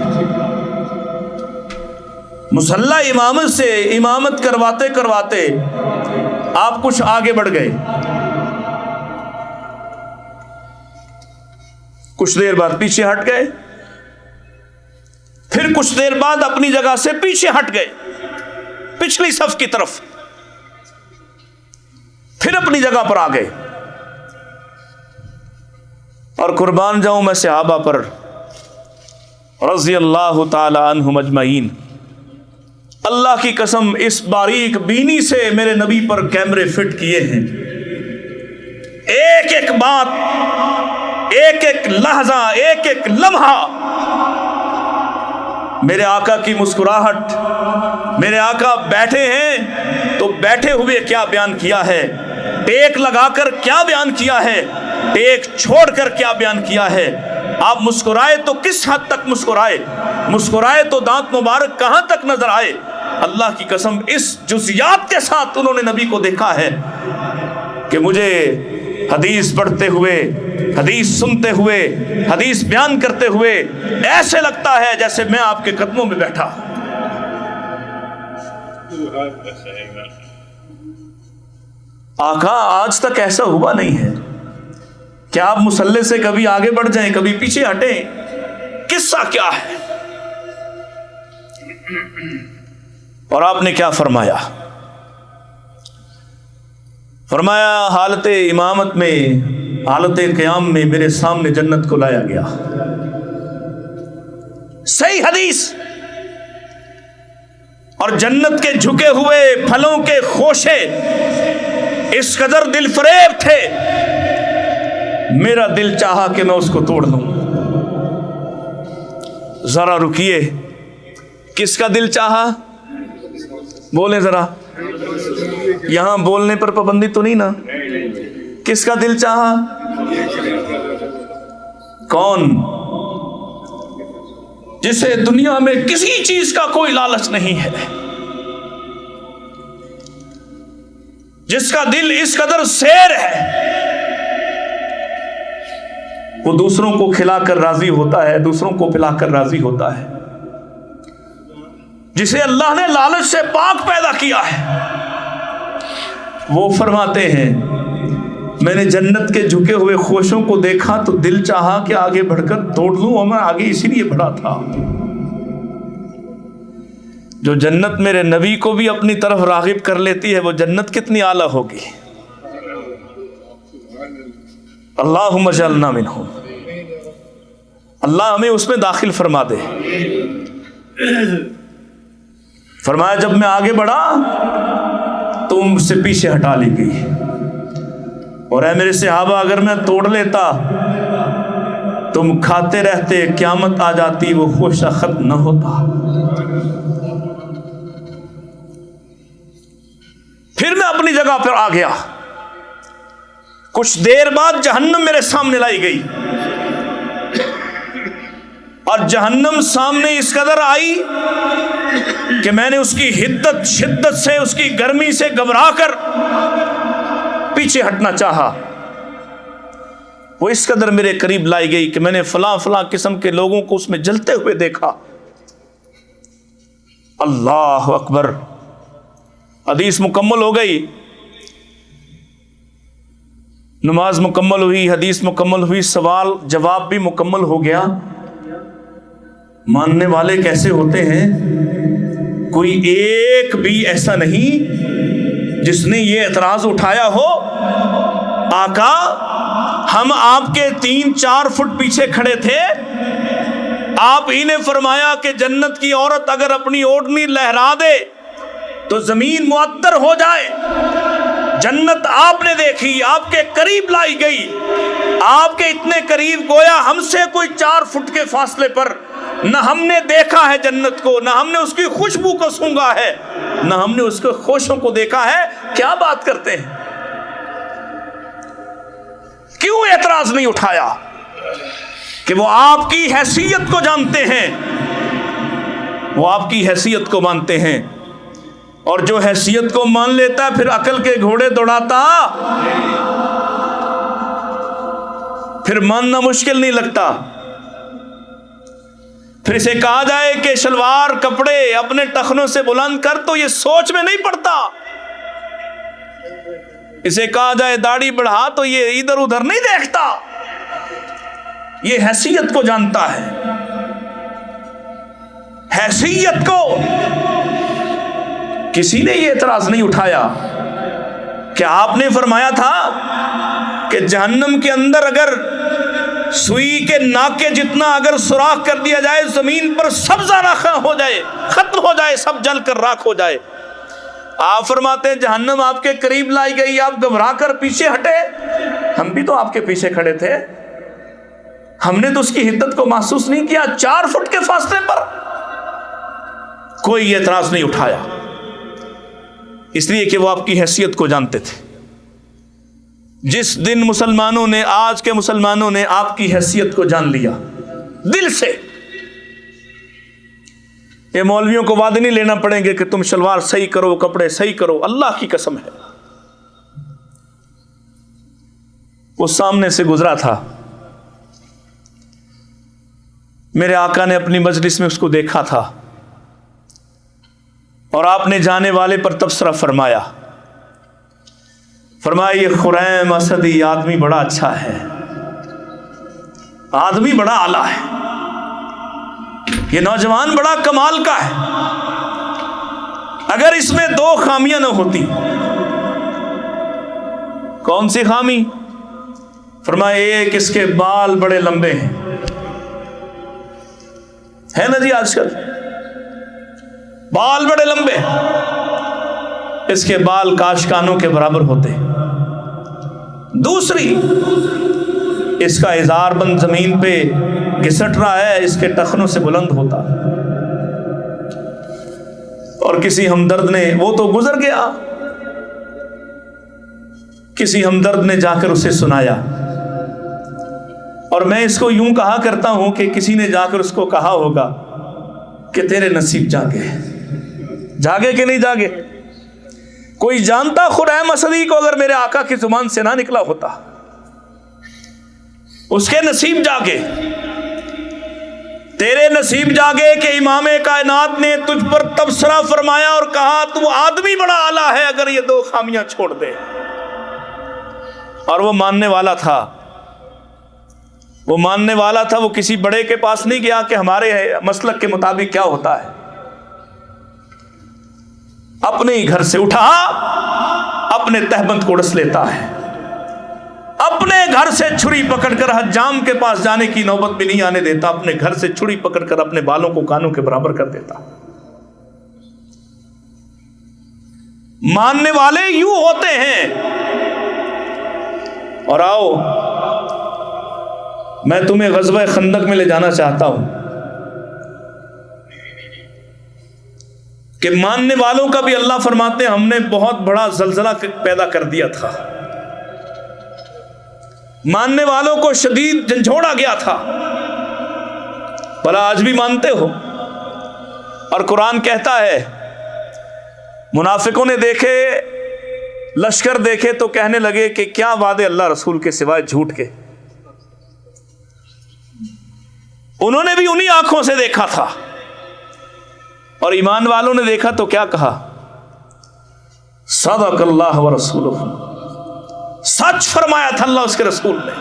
S1: مصلی امامت سے امامت کرواتے کرواتے آپ کچھ آگے بڑھ گئے، کچھ دیر بعد پیچھے ہٹ گئے، پھر کچھ دیر بعد اپنی جگہ سے پیچھے ہٹ گئے پچھلی صف کی طرف، پھر اپنی جگہ پر آ گئے۔ اور قربان جاؤں میں صحابہ پر رضی اللہ تعالی عنہم اجمعین، اللہ کی قسم اس باریک بینی سے میرے نبی پر کیمرے فٹ کیے ہیں، ایک ایک بات، ایک ایک لحظہ، ایک ایک لمحہ میرے آقا کی مسکراہٹ، میرے آقا بیٹھے ہیں تو بیٹھے ہوئے کیا بیان کیا ہے، ٹیک لگا کر کیا بیان کیا ہے، ٹیک چھوڑ کر کیا بیان کیا ہے، آپ مسکرائے تو کس حد تک مسکرائے، مسکرائے تو دانت مبارک کہاں تک نظر آئے۔ اللہ کی قسم اس جزیات کے ساتھ انہوں نے نبی کو دیکھا ہے کہ مجھے حدیث پڑھتے ہوئے، حدیث سنتے ہوئے، حدیث بیان کرتے ہوئے ایسے لگتا ہے جیسے میں آپ کے قدموں میں بیٹھا۔ آقا آج تک ایسا ہوا نہیں ہے کہ آپ مصلی سے کبھی آگے بڑھ جائیں، کبھی پیچھے ہٹیں، قصہ کیا ہے؟ اور آپ نے کیا فرمایا؟ فرمایا حالت امامت میں، حالت قیام میں میرے سامنے جنت کو لایا گیا، صحیح حدیث، اور جنت کے جھکے ہوئے پھلوں کے خوشے اس قدر دل فریب تھے، میرا دل چاہا کہ میں اس کو توڑ لوں۔ ذرا رکیے، کس کا دل چاہا؟ بولیں ذرا، یہاں بولنے پر پابندی تو نہیں نا؟ کس کا دل چاہا؟ کون؟ جسے دنیا میں کسی چیز کا کوئی لالچ نہیں ہے، جس کا دل اس قدر سیر ہے، وہ دوسروں کو کھلا کر راضی ہوتا ہے، دوسروں کو پلا کر راضی ہوتا ہے، جسے اللہ نے لالچ سے پاک پیدا کیا ہے۔ وہ فرماتے ہیں میں نے جنت کے جھکے ہوئے خوشوں کو دیکھا تو دل چاہا کہ آگے بڑھ کر توڑ لوں، اور میں آگے اسی لیے بڑھا تھا۔ جو جنت میرے نبی کو بھی اپنی طرف راغب کر لیتی ہے، وہ جنت کتنی اعلیٰ ہوگی۔ اللہم اجعلنا منہم، اللہ ہمیں اس میں داخل فرما دے۔ فرمایا جب میں آگے بڑھا تو مجھ سے پیچھے ہٹا لی گئی، اور اے میرے صحابہ اگر میں توڑ لیتا تم کھاتے رہتے، قیامت آ جاتی، وہ خوشہ ختم نہ ہوتا۔ پھر میں اپنی جگہ پر آ گیا، کچھ دیر بعد جہنم میرے سامنے لائی گئی، اور جہنم سامنے اس قدر آئی کہ میں نے اس کی شدت سے، اس کی گرمی سے گھبرا کر پیچھے ہٹنا چاہا۔ وہ اس قدر میرے قریب لائی گئی کہ میں نے فلاں فلاں قسم کے لوگوں کو اس میں جلتے ہوئے دیکھا۔ اللہ اکبر۔ حدیث مکمل ہو گئی، نماز مکمل ہوئی، حدیث مکمل ہوئی، سوال جواب بھی مکمل ہو گیا۔ ماننے والے کیسے ہوتے ہیں؟ کوئی ایک بھی ایسا نہیں جس نے یہ اعتراض اٹھایا ہو آقا ہم آپ کے 3-4 فٹ پیچھے کھڑے تھے، آپ ہی نے فرمایا کہ جنت کی عورت اگر اپنی اوڑھنی لہرا دے تو زمین معطر ہو جائے۔ جنت آپ نے دیکھی، آپ کے قریب لائی گئی، آپ کے اتنے قریب گویا ہم سے کوئی 4 فٹ کے فاصلے پر، نہ ہم نے دیکھا ہے جنت کو، نہ ہم نے اس کی خوشبو کو سونگھا ہے، نہ ہم نے اس کے خوشوں کو دیکھا ہے۔ کیا بات کرتے ہیں؟ کیوں اعتراض نہیں اٹھایا کہ وہ آپ کی حیثیت کو جانتے ہیں، وہ آپ کی حیثیت کو مانتے ہیں، اور جو حیثیت کو مان لیتا ہے پھر عقل کے گھوڑے دوڑاتا، پھر ماننا مشکل نہیں لگتا۔ پھر اسے کہا جائے کہ شلوار کپڑے اپنے ٹخنوں سے بلند کر تو یہ سوچ میں نہیں پڑتا، اسے کہا جائے داڑھی بڑھا تو یہ ادھر ادھر نہیں دیکھتا، یہ حیثیت کو جانتا ہے، حیثیت کو۔ کسی نے یہ اعتراض نہیں اٹھایا کہ آپ نے فرمایا تھا کہ جہنم کے اندر اگر سوئی کے ناک کے جتنا اگر سوراخ کر دیا جائے، زمین پر سبزہ راکھ ہو جائے، ختم ہو جائے، سب جل کر راکھ ہو جائے۔ آپ فرماتے ہیں جہنم آپ کے قریب لائی گئی، آپ گھبرا کر پیچھے ہٹے۔ ہم بھی تو آپ کے پیچھے کھڑے تھے، ہم نے تو اس کی حدت کو محسوس نہیں کیا۔ 4 فٹ کے فاصلے پر کوئی اعتراض نہیں اٹھایا، اس لیے کہ وہ آپ کی حیثیت کو جانتے تھے۔ جس دن مسلمانوں نے، آج کے مسلمانوں نے آپ کی حیثیت کو جان لیا دل سے، یہ مولویوں کو وعدے نہیں لینا پڑیں گے کہ تم شلوار صحیح کرو، کپڑے صحیح کرو، اللہ کی قسم ہے۔ وہ سامنے سے گزرا تھا، میرے آقا نے اپنی مجلس میں اس کو دیکھا تھا، اور آپ نے جانے والے پر تبصرہ فرمایا، فرمایا یہ خریم اسدی آدمی بڑا اچھا ہے، آدمی بڑا اعلیٰ ہے، یہ نوجوان بڑا کمال کا ہے، اگر اس میں 2 خامیاں نہ ہوتی۔ کون سی خامی؟ فرمایا ایک اس کے بال بڑے لمبے ہیں، ہے نا جی آج کل بال بڑے لمبے، اس کے بال کاشکانوں کے برابر ہوتے۔ دوسری، اس کا ازار بند زمین پہ گھسٹ رہا ہے، اس کے ٹخنوں سے بلند ہوتا۔ اور کسی ہمدرد نے، وہ تو گزر گیا، کسی ہمدرد نے جا کر اسے سنایا، اور میں اس کو یوں کہا کرتا ہوں کہ کسی نے جا کر اس کو کہا ہوگا کہ تیرے نصیب جاگے، جاگے کہ نہیں جاگے؟ کوئی جانتا خریم اسدی کو اگر میرے آقا کی زبان سے نہ نکلا ہوتا، اس کے نصیب جاگے، تیرے نصیب جاگے کہ امام کائنات نے تجھ پر تبصرہ فرمایا اور کہا تو آدمی بڑا اعلیٰ ہے اگر یہ 2 خامیاں چھوڑ دے۔ اور وہ ماننے والا تھا، وہ ماننے والا تھا، وہ کسی بڑے کے پاس نہیں گیا کہ ہمارے مسلک کے مطابق کیا ہوتا ہے، اپنے ہی گھر سے اٹھا، اپنے تہبند کو ڈس لیتا ہے، اپنے گھر سے چھری پکڑ کر حجام کے پاس جانے کی نوبت بھی نہیں آنے دیتا، اپنے گھر سے چھری پکڑ کر اپنے بالوں کو کانوں کے برابر کر دیتا۔ ماننے والے یوں ہوتے ہیں۔ اور آؤ میں تمہیں غزوہ خندق میں لے جانا چاہتا ہوں کہ ماننے والوں کا بھی اللہ فرماتے ہیں ہم نے بہت بڑا زلزلہ پیدا کر دیا تھا، ماننے والوں کو شدید جھنجھوڑا گیا تھا، بھلا آج بھی مانتے ہو؟ اور قرآن کہتا ہے منافقوں نے دیکھے لشکر دیکھے تو کہنے لگے کہ کیا وعدے اللہ رسول کے سوائے جھوٹ کے۔ انہوں نے بھی انہی آنکھوں سے دیکھا تھا، اور ایمان والوں نے دیکھا تو کیا کہا؟ صدق اللہ ورسولہ، سچ فرمایا تھا اللہ اس کے رسول نے،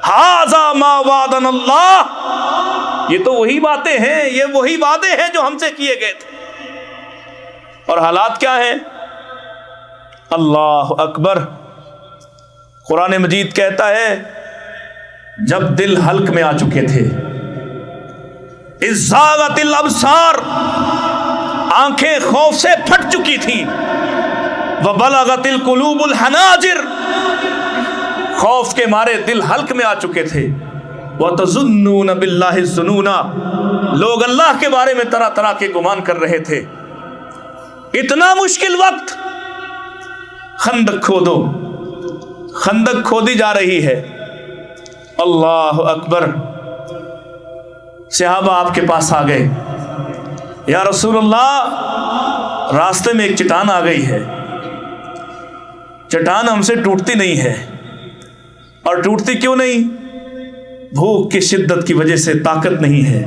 S1: ھذا ما وعدنا اللہ، یہ تو وہی باتیں ہیں، یہ وہی وعدے ہیں جو ہم سے کیے گئے تھے۔ اور حالات کیا ہیں؟ اللہ اکبر، قرآن مجید کہتا ہے جب دل حلق میں آ چکے تھے، اذ زاغت الابصار، آنکھیں خوف سے پھٹ چکی تھیں، وبلغت القلوب الحناجر، خوف کے مارے دل حلق میں آ چکے تھے، وَتَظُنُّونَ بِاللَّهِ الظُّنُونَ، لوگ اللہ کے بارے میں طرح طرح کے گمان کر رہے تھے۔ اتنا مشکل وقت، خندق کھودو، خندق کھودی جا رہی ہے، اللہ اکبر۔ صحابہ آپ کے پاس آ گئے، یا رسول اللہ راستے میں ایک چٹان آ گئی ہے، چٹان ہم سے ٹوٹتی نہیں ہے، اور ٹوٹتی کیوں نہیں؟ بھوک کی شدت کی وجہ سے طاقت نہیں ہے،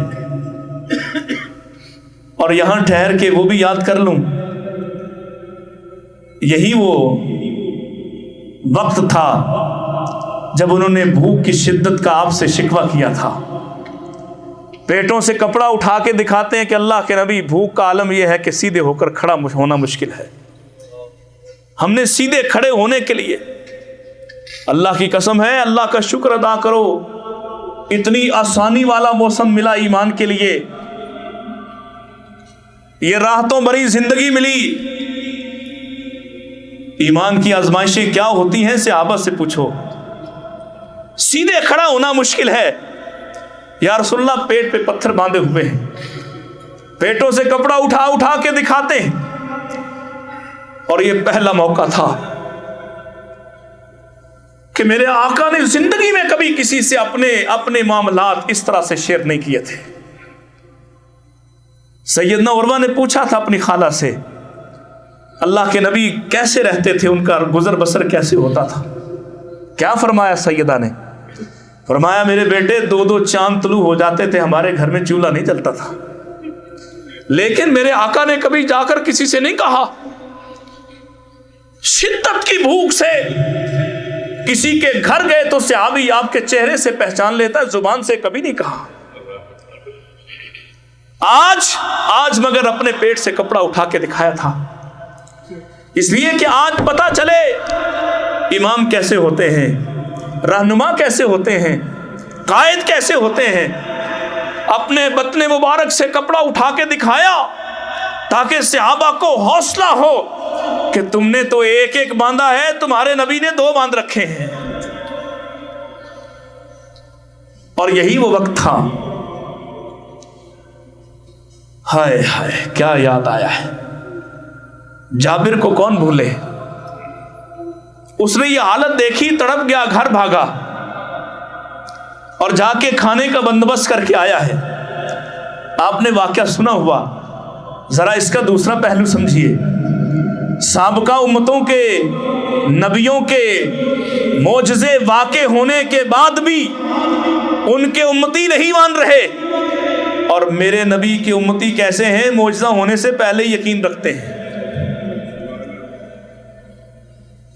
S1: اور یہاں ٹھہر کے وہ بھی یاد کر لوں، یہی وہ وقت تھا جب انہوں نے بھوک کی شدت کا آپ سے شکوہ کیا تھا۔ پیٹوں سے کپڑا اٹھا کے دکھاتے ہیں کہ اللہ کے نبی بھوک کا عالم یہ ہے کہ سیدھے ہو کر کھڑا ہونا مشکل ہے، ہم نے سیدھے کھڑے ہونے کے لیے، اللہ کی قسم ہے اللہ کا شکر ادا کرو، اتنی آسانی والا موسم ملا ایمان کے لیے، یہ راحتوں بھری زندگی ملی۔ ایمان کی آزمائشیں کیا ہوتی ہیں صحابہ سے پوچھو، سیدھے کھڑا ہونا مشکل ہے، یا رسول اللہ پیٹ پہ پتھر باندھے ہوئے ہیں، پیٹوں سے کپڑا اٹھا اٹھا کے دکھاتے ہیں، اور یہ پہلا موقع تھا کہ میرے آقا نے زندگی میں کبھی کسی سے اپنے معاملات اس طرح سے شیئر نہیں کیے تھے۔ سیدنا عروہ نے پوچھا تھا اپنی خالہ سے اللہ کے نبی کیسے رہتے تھے، ان کا گزر بسر کیسے ہوتا تھا؟ کیا فرمایا سیدہ نے؟ فرمایا میرے بیٹے 2 چاند طلوع ہو جاتے تھے، ہمارے گھر میں چولہا نہیں جلتا تھا، لیکن میرے آقا نے کبھی جا کر کسی سے نہیں کہا، شدت کی بھوک سے کسی کے گھر گئے تو صحابی آپ کے چہرے سے پہچان لیتا ہے، زبان سے کبھی نہیں کہا۔ آج مگر اپنے پیٹ سے کپڑا اٹھا کے دکھایا تھا، اس لیے کہ آج پتا چلے امام کیسے ہوتے ہیں، رہنما کیسے ہوتے ہیں، قائد کیسے ہوتے ہیں۔ اپنے بطن مبارک سے کپڑا اٹھا کے دکھایا تاکہ صحابہ کو حوصلہ ہو کہ تم نے تو ایک باندھا ہے، تمہارے نبی نے 2 باندھ رکھے ہیں۔ اور یہی وہ وقت تھا، ہائے ہائے کیا یاد آیا ہے، جابر کو کون بھولے، اس نے یہ حالت دیکھی، تڑپ گیا، گھر بھاگا اور جا کے کھانے کا بندوبست کر کے آیا ہے۔ آپ نے واقعہ سنا ہوا، ذرا اس کا دوسرا پہلو سمجھیے۔ سابقہ امتوں کے نبیوں کے معجزے واقع ہونے کے بعد بھی ان کے امتی نہیں مان رہے، اور میرے نبی کے امتی کیسے ہیں؟ معجزہ ہونے سے پہلے یقین رکھتے ہیں۔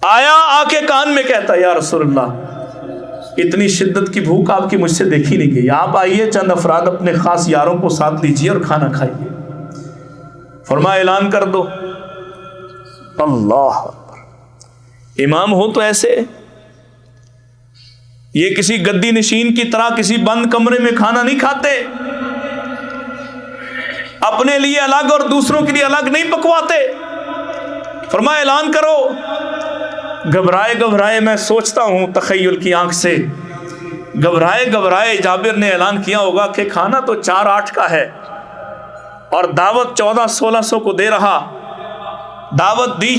S1: آیا آ کے کان میں کہتا یا رسول اللہ اتنی شدت کی بھوک آپ کی مجھ سے دیکھی نہیں گئی، آپ آئیے چند افراد اپنے خاص یاروں کو ساتھ لیجیے اور کھانا کھائیے۔ فرمایا اعلان کر دو۔ اللہ اکبر، امام ہو تو ایسے، یہ کسی گدی نشین کی طرح کسی بند کمرے میں کھانا نہیں کھاتے، اپنے لیے الگ اور دوسروں کے لیے الگ نہیں پکواتے۔ فرمایا اعلان کرو۔ گھبرائے میں سوچتا ہوں تخیل کی آنکھ سے، گھبرائے جابر نے اعلان کیا ہوگا کہ کھانا تو 4-8 کا ہے اور دعوت 1400-1600 کو دے رہا، دعوت دی،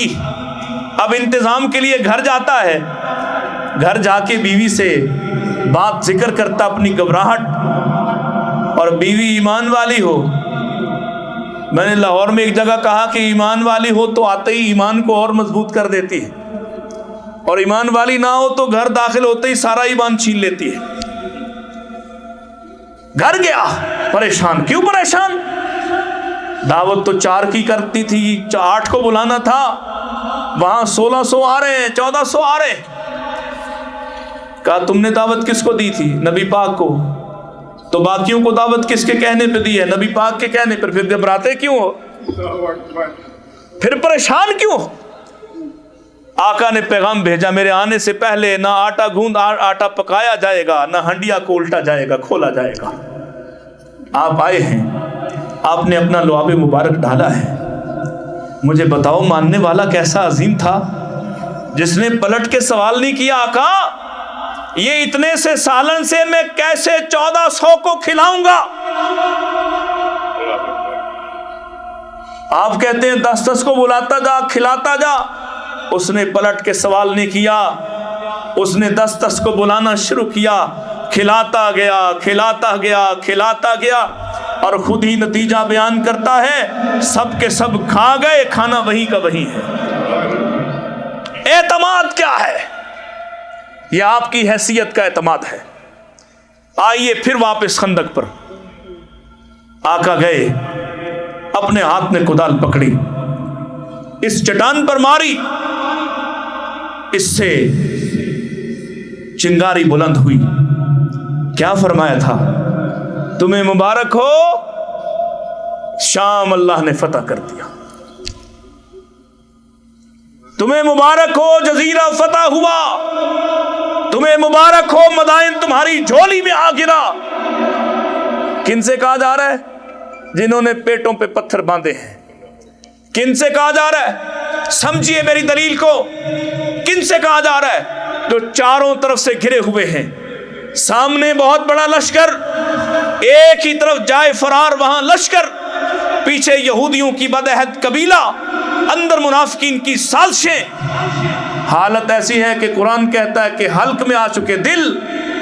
S1: اب انتظام کے لیے گھر جاتا ہے، گھر جا کے بیوی سے بات ذکر کرتا اپنی گھبراہٹ، اور بیوی ایمان والی ہو۔ میں نے لاہور میں ایک جگہ کہا کہ ایمان والی ہو تو آتے ہی ایمان کو اور مضبوط کر دیتی ہے، اور ایمان والی نہ ہو تو گھر داخل ہوتے ہی سارا ایمان چھین لیتی ہے۔ گھر گیا پریشان، کیوں پریشان؟ دعوت تو 4 کی کرتی تھی، 8 کو بلانا تھا، وہاں 1600 آ رہے ہیں، 1400 آ رہے ہیں۔ کہا تم نے دعوت کس کو دی تھی؟ نبی پاک کو۔ تو باقیوں کو دعوت کس کے کہنے پہ دی ہے؟ نبی پاک کے کہنے پر۔ پھر گھبراتے کیوں ہو؟ پھر پریشان کیوں ہو؟ آقا نے پیغام بھیجا میرے آنے سے پہلے نہ آٹا پکایا جائے گا، نہ ہنڈیا کو الٹا جائے گا، کھولا جائے گا۔ آپ آئے ہیں، آپ نے اپنا لعاب مبارک ڈالا ہے، مجھے بتاؤ ماننے والا کیسا عظیم تھا جس نے پلٹ کے سوال نہیں کیا آقا یہ اتنے سے سالن سے میں کیسے 1400 کو کھلاؤں گا؟ آپ کہتے ہیں 10 کو بلاتا جا، کھلاتا جا۔ اس نے پلٹ کے سوال نہیں کیا، اس نے 10 کو بلانا شروع کیا، کھلاتا گیا کھلاتا گیا کھلاتا گیا، اور خود ہی نتیجہ بیان کرتا ہے سب کے سب کھا گئے، کھانا وہی کا وہی ہے۔ اعتماد کیا ہے؟ یہ آپ کی حیثیت کا اعتماد ہے۔ آئیے پھر واپس خندق پر۔ آقا گئے، اپنے ہاتھ میں کدال پکڑی، اس چٹان پر ماری، اس سے چنگاری بلند ہوئی۔ کیا فرمایا تھا؟ تمہیں مبارک ہو، شام اللہ نے فتح کر دیا۔ تمہیں مبارک ہو، جزیرہ فتح ہوا۔ تمہیں مبارک ہو، مدائن تمہاری جھولی میں آ گرا۔ کن سے کہا جا رہا ہے؟ جنہوں نے پیٹوں پہ پتھر باندھے ہیں۔ کن سے کہا جا رہا ہے؟ سمجھیے میری دلیل کو۔ کن سے کہا جا رہا ہے؟ جو چاروں طرف سے گھرے ہوئے ہیں، سامنے بہت بڑا لشکر، ایک ہی طرف جائے فرار وہاں لشکر، پیچھے یہودیوں کی بدعہد قبیلہ، اندر منافقین کی سازشیں۔ حالت ایسی ہے کہ قرآن کہتا ہے کہ حلق میں آ چکے دل،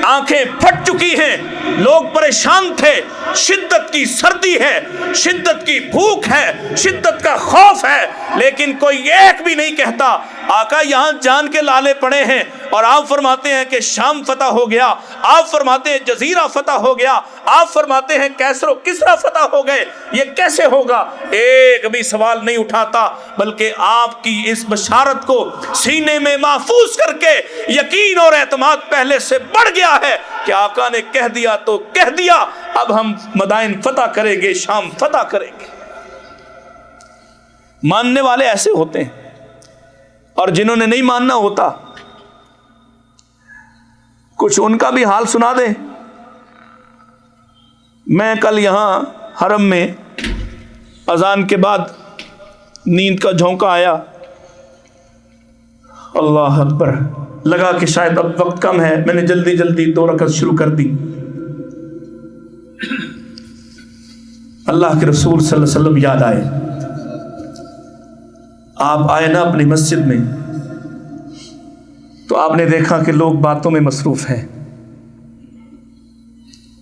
S1: آنکھیں پھٹ چکی ہیں، لوگ پریشان تھے، شدت کی سردی ہے، شدت کی بھوک ہے، شدت کا خوف ہے، لیکن کوئی ایک بھی نہیں کہتا آقا یہاں جان کے لالے پڑے ہیں، اور آپ فرماتے ہیں کہ شام فتح ہو گیا، آپ فرماتے ہیں جزیرہ فتح ہو گیا، آپ فرماتے ہیں کیسر و کسرا فتح ہو گئے، یہ کیسے ہوگا؟ ایک بھی سوال نہیں اٹھاتا، بلکہ آپ کی اس بشارت کو سینے میں محفوظ کر کے یقین اور اعتماد پہلے سے بڑھ گیا ہے کہ آقا نے کہہ دیا تو کہہ دیا، اب ہم مدائن فتح کریں گے، شام فتح کریں گے۔ ماننے والے ایسے ہوتے ہیں، اور جنہوں نے نہیں ماننا ہوتا، کچھ ان کا بھی حال سنا دیں۔ میں کل یہاں حرم میں اذان کے بعد نیند کا جھونکا آیا، اللہ اکبر، لگا کہ شاید اب وقت کم ہے، میں نے جلدی جلدی 2 رکعت شروع کر دی۔ اللہ کے رسول صلی اللہ علیہ وسلم یاد آئے۔ آپ آئے نا اپنی مسجد میں، تو آپ نے دیکھا کہ لوگ باتوں میں مصروف ہیں،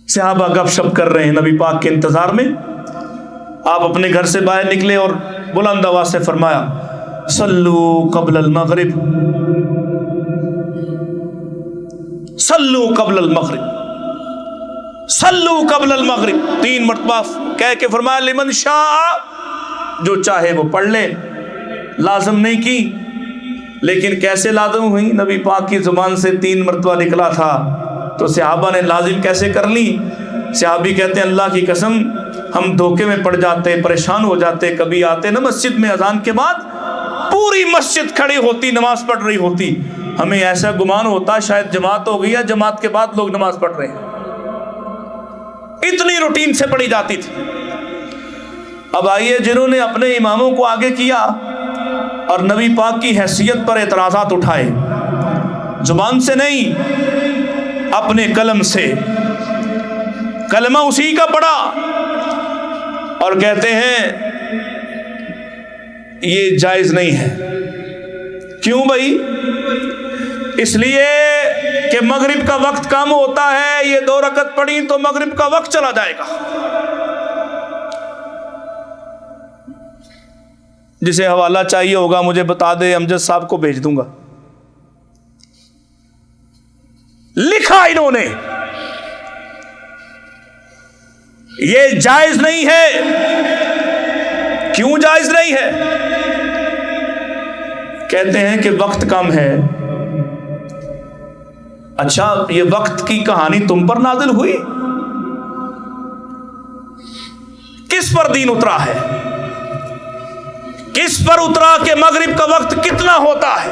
S1: صحابہ گپ شپ کر رہے ہیں نبی پاک کے انتظار میں۔ آپ اپنے گھر سے باہر نکلے اور بلند آواز سے فرمایا صلو قبل المغرب، صلو قبل المغرب، صلو قبل المغرب، 3 مرتبہ کہہ کے فرمایا لمن شاء، جو چاہے وہ پڑھ لے، لازم نہیں کی۔ لیکن کیسے لازم ہوئی؟ نبی پاک کی زبان سے 3 مرتبہ نکلا تھا، تو صحابہ نے لازم کیسے کر لی؟ صحابی کہتے ہیں اللہ کی قسم ہم دھوکے میں پڑ جاتے، پریشان ہو جاتے، کبھی آتے نا مسجد میں اذان کے بعد پوری مسجد کھڑی ہوتی، نماز پڑھ رہی ہوتی، ہمیں ایسا گمان ہوتا شاید جماعت ہو گئی ہے، جماعت کے بعد لوگ نماز پڑھ رہے ہیں، اتنی روٹین سے پڑھی جاتی تھی۔ اب آئیے جنہوں نے اپنے اماموں کو آگے کیا اور نبی پاک کی حیثیت پر اعتراضات اٹھائے، زبان سے نہیں اپنے قلم سے، کلمہ اسی کا پڑھا، اور کہتے ہیں یہ جائز نہیں ہے۔ کیوں بھائی؟ اس لیے کہ مغرب کا وقت کم ہوتا ہے، یہ 2 رکعت پڑھی تو مغرب کا وقت چلا جائے گا۔ جسے حوالہ چاہیے ہوگا مجھے بتا دے، امجد صاحب کو بھیج دوں گا۔ لکھا انہوں نے یہ جائز نہیں ہے۔ کیوں جائز نہیں ہے؟ کہتے ہیں کہ وقت کم ہے۔ اچھا، یہ وقت کی کہانی تم پر نازل ہوئی؟ کس پر دین اترا ہے؟ کس پر اترا کہ مغرب کا وقت کتنا ہوتا ہے؟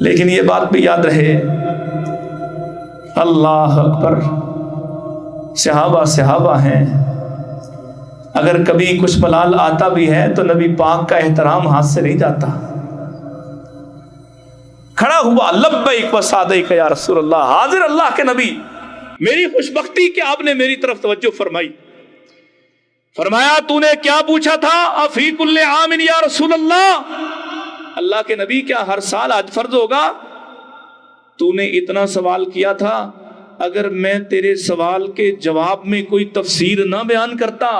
S1: لیکن یہ بات بھی یاد رہے، اللہ اکبر، صحابہ ہیں، اگر کبھی کچھ ملال آتا بھی ہے تو نبی پاک کا احترام ہاتھ سے نہیں جاتا، کھڑا ہوا لبیک و سعدیک یا رسول اللہ، حاضر اللہ کے نبی، میری خوش بختی کہ آپ نے میری طرف توجہ فرمائی۔ فرمایا تو نے کیا پوچھا تھا؟ افی کل عام یا رسول اللہ، اللہ کے نبی کیا ہر سال حج فرض ہوگا؟ تو نے اتنا سوال کیا تھا، اگر میں تیرے سوال کے جواب میں کوئی تفسیر نہ بیان کرتا،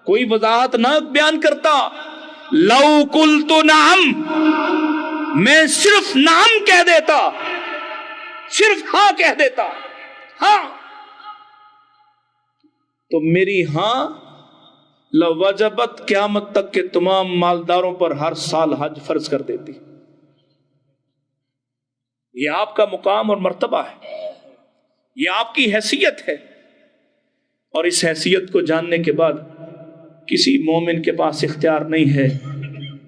S1: کوئی وضاحت نہ بیان کرتا، لو قلت نعم، میں صرف نعم کہہ دیتا، صرف ہاں کہہ دیتا، ہاں، تو میری ہاں لوجبت، قیامت تک کے تمام مالداروں پر ہر سال حج فرض کر دیتی۔ یہ آپ کا مقام اور مرتبہ ہے، یہ آپ کی حیثیت ہے، اور اس حیثیت کو جاننے کے بعد کسی مومن کے پاس اختیار نہیں ہے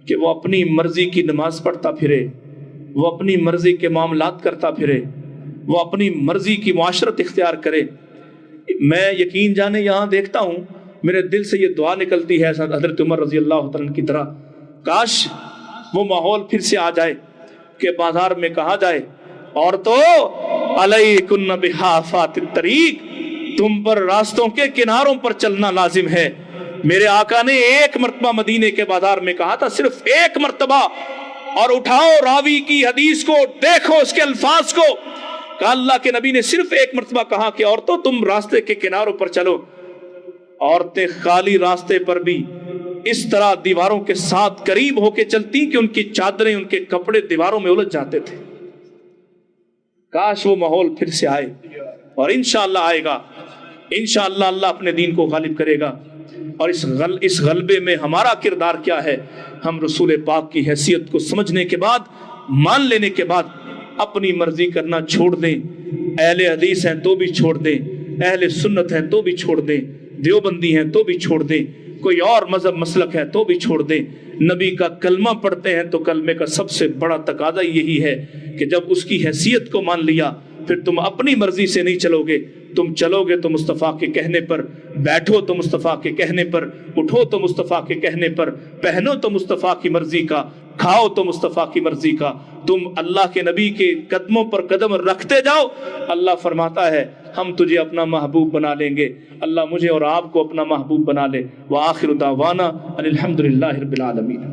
S1: کہ وہ اپنی مرضی کی نماز پڑھتا پھرے، وہ اپنی مرضی کے معاملات کرتا پھرے، وہ اپنی مرضی کی معاشرت اختیار کرے۔ میں یقین جانے یہاں دیکھتا ہوں، میرے دل سے یہ دعا نکلتی ہے حضرت عمر رضی اللہ تعالیٰ کی طرح، کاش وہ ماحول پھر سے آ جائے کہ بازار میں کہا جائے، عورتوں علیکن بحافات الطریق، تم پر راستوں کے کناروں پر چلنا لازم ہے۔ میرے آقا نے ایک مرتبہ مدینے کے بازار میں کہا تھا، صرف ایک مرتبہ، اور اٹھاؤ راوی کی حدیث کو، دیکھو اس کے الفاظ کو، کہ اللہ کے نبی نے صرف ایک مرتبہ کہا کہ عورتوں تم راستے کے کناروں پر چلو۔ عورتیں خالی راستے پر بھی اس طرح دیواروں کے ساتھ قریب ہو کے چلتی کہ ان کی چادریں، ان کے کپڑے دیواروں میں الجھ جاتے تھے۔ کاش وہ ماحول پھر سے آئے، اور انشاءاللہ آئے گا، انشاءاللہ اللہ اپنے دین کو غالب کرے گا۔ اور اس غلبے میں ہمارا کردار کیا ہے؟ ہم رسول پاک کی حیثیت کو سمجھنے کے بعد، مان لینے کے بعد، اپنی مرضی کرنا چھوڑ دیں۔ اہل حدیث ہیں تو بھی چھوڑ دیں، اہل سنت ہیں تو بھی چھوڑ دیں، دیوبندی ہیں تو بھی چھوڑ دیں، کوئی اور مذہب مسلک ہے تو بھی چھوڑ دیں۔ نبی کا کلمہ پڑھتے ہیں تو کلمے کا سب سے بڑا تقاضا یہی ہے کہ جب اس کی حیثیت کو مان لیا، پھر تم اپنی مرضی سے نہیں چلو گے، تم چلو گے تو مصطفیٰ کے کہنے پر، بیٹھو تو مصطفیٰ کے کہنے پر، اٹھو تو مصطفیٰ کے کہنے پر، پہنو تو مصطفیٰ کی مرضی کا، کھاؤ تو مصطفیٰ کی مرضی کا۔ تم اللہ کے نبی کے قدموں پر قدم رکھتے جاؤ، اللہ فرماتا ہے ہم تجھے اپنا محبوب بنا لیں گے۔ اللہ مجھے اور آپ کو اپنا محبوب بنا لے۔ وآخر دعوانا ان الحمد للہ رب العالمین۔